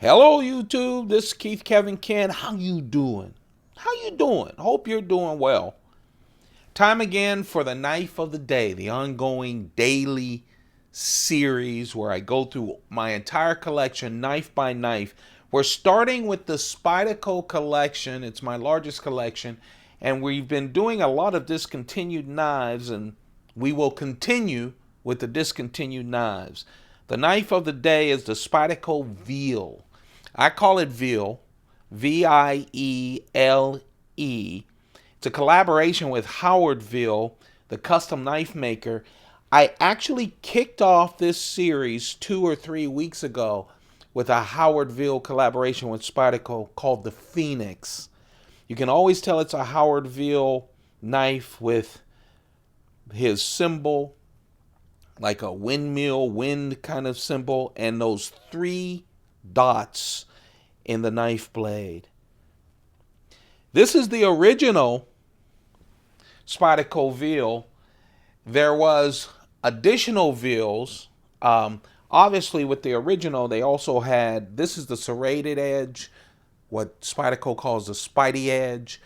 Hello YouTube, this is Keith Kevin Ken. How you doing? How you doing? Hope you're doing well. Time again for the knife of the day, the ongoing daily series where I go through my entire collection knife by knife. We're starting with the Spyderco collection. It's my largest collection, and we've been doing a lot of discontinued knives, and we will continue with the discontinued knives. The knife of the day is the Spyderco Viele. I call it Viele, Viele. It's a collaboration with Howard Ville, the custom knife maker. I actually kicked off this series 2 or 3 weeks ago with a Howard Ville collaboration with Spyderco called the Phoenix. You can always tell it's a Howard Ville knife with his symbol, like a windmill, wind kind of symbol, and those 3 dots in the knife blade. This is the original Spyderco Viele. There was additional Viles. Obviously, with the original, they also had, this is the serrated edge, what Spyderco calls the Spidey edge.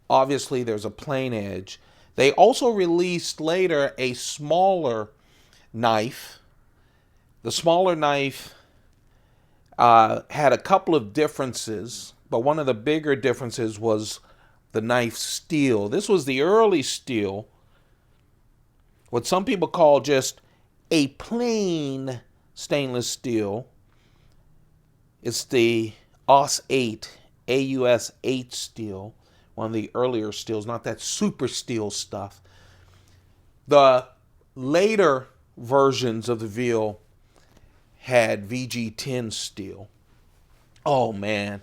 Obviously, there's a plain edge. They also released later a smaller knife. The smaller knife had a couple of differences, but one of the bigger differences was the knife steel. This was the early steel, what some people call just a plain stainless steel. It's the AUS 8, AUS 8 steel, one of the earlier steels, not that super steel stuff. The later versions of the Ville had VG10 steel. Oh man,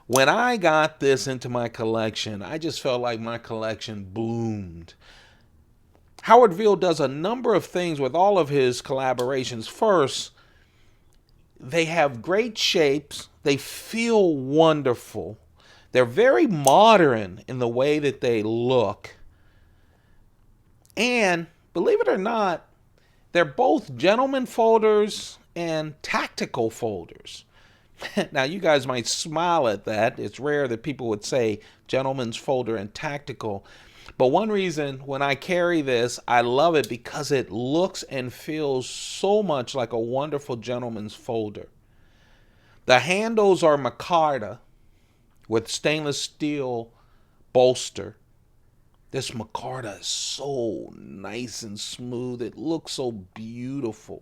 when I got this into my collection, I just felt like my collection bloomed. Howard Ville does a number of things with all of his collaborations. First, they have great shapes. They feel wonderful. They're very modern in the way that they look. And believe it or not, they're both gentleman folders and tactical folders. Now, you guys might smile at that. It's rare that people would say gentleman's folder and tactical. But one reason when I carry this, I love it because it looks and feels so much like a wonderful gentleman's folder. The handles are Micarta with stainless steel bolster. This Micarta is so nice and smooth. It looks so beautiful.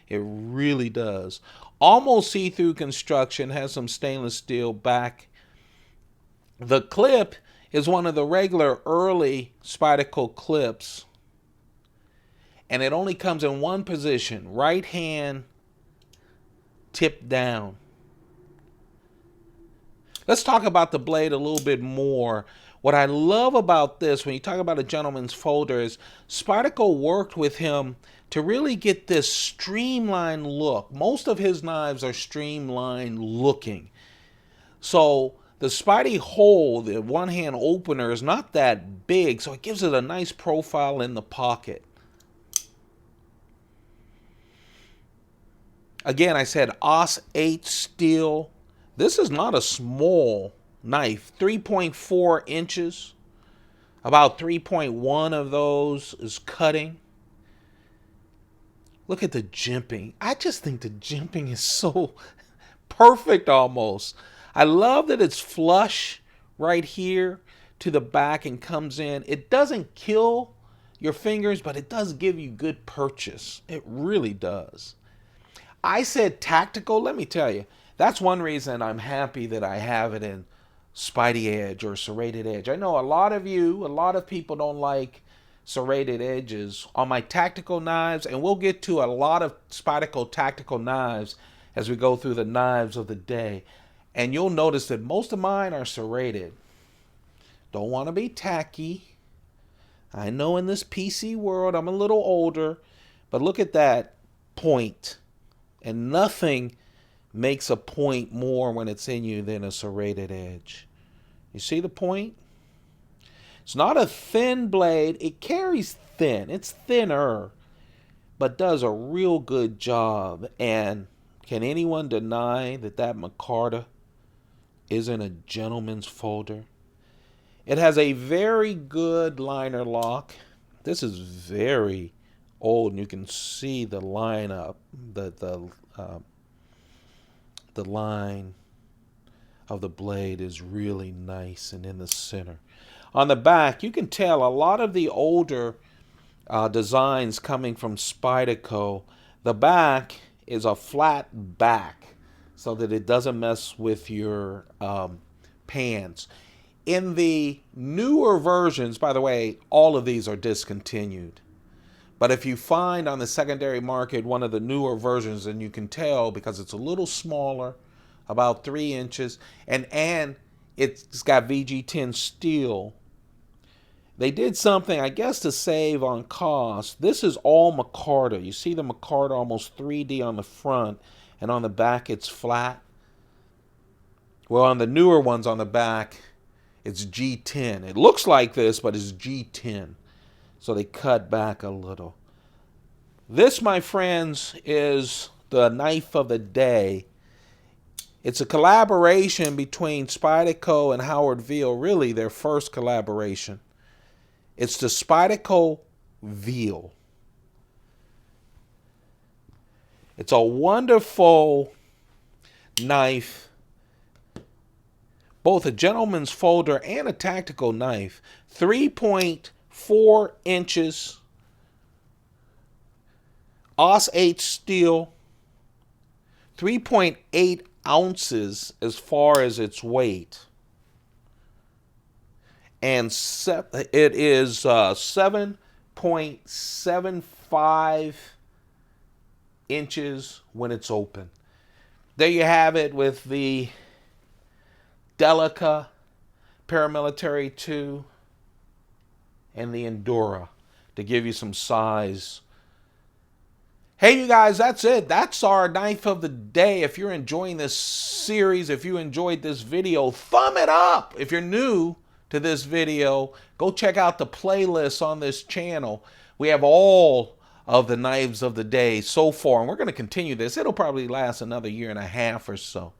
It really does. Almost see-through construction, has some stainless steel back. The clip is one of the regular early Spyderco clips, and it only comes in one position, right hand tipped down. Let's talk about the blade a little bit more. What I love about this, when you talk about a gentleman's folder, is Spyderco worked with him to really get this streamlined look. Most of his knives are streamlined looking. So the Spidey hole, the one-hand opener, is not that big, so it gives it a nice profile in the pocket. Again, I said AUS 8 steel. This is not a small knife. 3.4 inches. About 3.1 of those is cutting. Look at the jimping. I just think the jimping is so perfect almost. I love that it's flush right here to the back and comes in. It doesn't kill your fingers, but it does give you good purchase. It really does. I said tactical. Let me tell you, that's one reason I'm happy that I have it in Spidey edge or serrated edge. I know a lot of people don't like serrated edges on my tactical knives, and we'll get to a lot of Spyderco tactical knives as we go through the knives of the day. And you'll notice that most of mine are serrated. Don't want to be tacky. I know in this PC world I'm a little older, but look at that point. And nothing makes a point more when it's in you than a serrated edge. You see the point? It's not a thin blade. It carries thin. It's thinner, but does a real good job and Can anyone deny that that Micarta isn't a gentleman's folder? It has a very good liner lock. This is very old, and you can see the line up, the line of the blade is really nice and in the center. On the back, you can tell a lot of the older designs coming from Spyderco, the back is a flat back so that it doesn't mess with your pans. In the newer versions, by the way, all of these are discontinued. But if you find on the secondary market one of the newer versions, and you can tell because it's a little smaller, about 3 inches, and it's got VG10 steel. They did something, I guess, to save on cost. This is all Micarta. You see the Micarta almost 3D on the front, and on the back it's flat. Well, on the newer ones on the back, it's G10. It looks like this, but it's G10. So they cut back a little. This, my friends, is the knife of the day. It's a collaboration between Spyderco and Howard Viele, really their first collaboration. It's the Spyderco Viele. It's a wonderful knife, both a gentleman's folder and a tactical knife. 3.4 inches, Os 8 steel, 3.8 ounces as far as its weight, and it is 7.75 inches when it's open. There you have it with the Delica Paramilitary 2 and the Endura to give you some size. Hey, you guys, that's it. That's our knife of the day. If you're enjoying this series, if you enjoyed this video, thumb it up. If you're new to this video, go check out the playlist on this channel. We have all of the knives of the day so far, and we're going to continue this. It'll probably last another 1.5 years or so.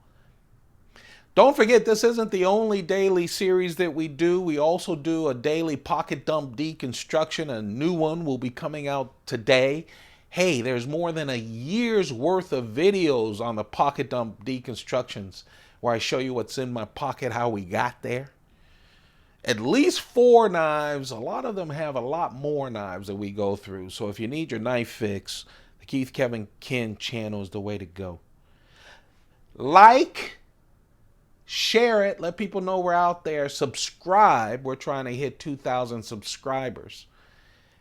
Don't forget, this isn't the only daily series that we do. We also do a daily pocket dump deconstruction. A new one will be coming out today. Hey, there's more than a year's worth of videos on the pocket dump deconstructions where I show you what's in my pocket, how we got there. At least 4 knives. A lot of them have a lot more knives that we go through. So if you need your knife fix, the Keith Kevin Ken channel is the way to go. Like, share it, let people know we're out there. Subscribe. We're trying to hit 2,000 subscribers.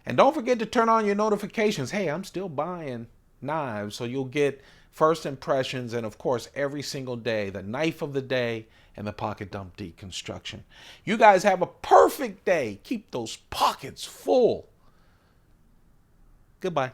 And don't forget to turn on your notifications. Hey, I'm still buying knives, so you'll get first impressions, and of course, every single day, the knife of the day and the pocket dump deconstruction. You guys have a perfect day. Keep those pockets full. Goodbye.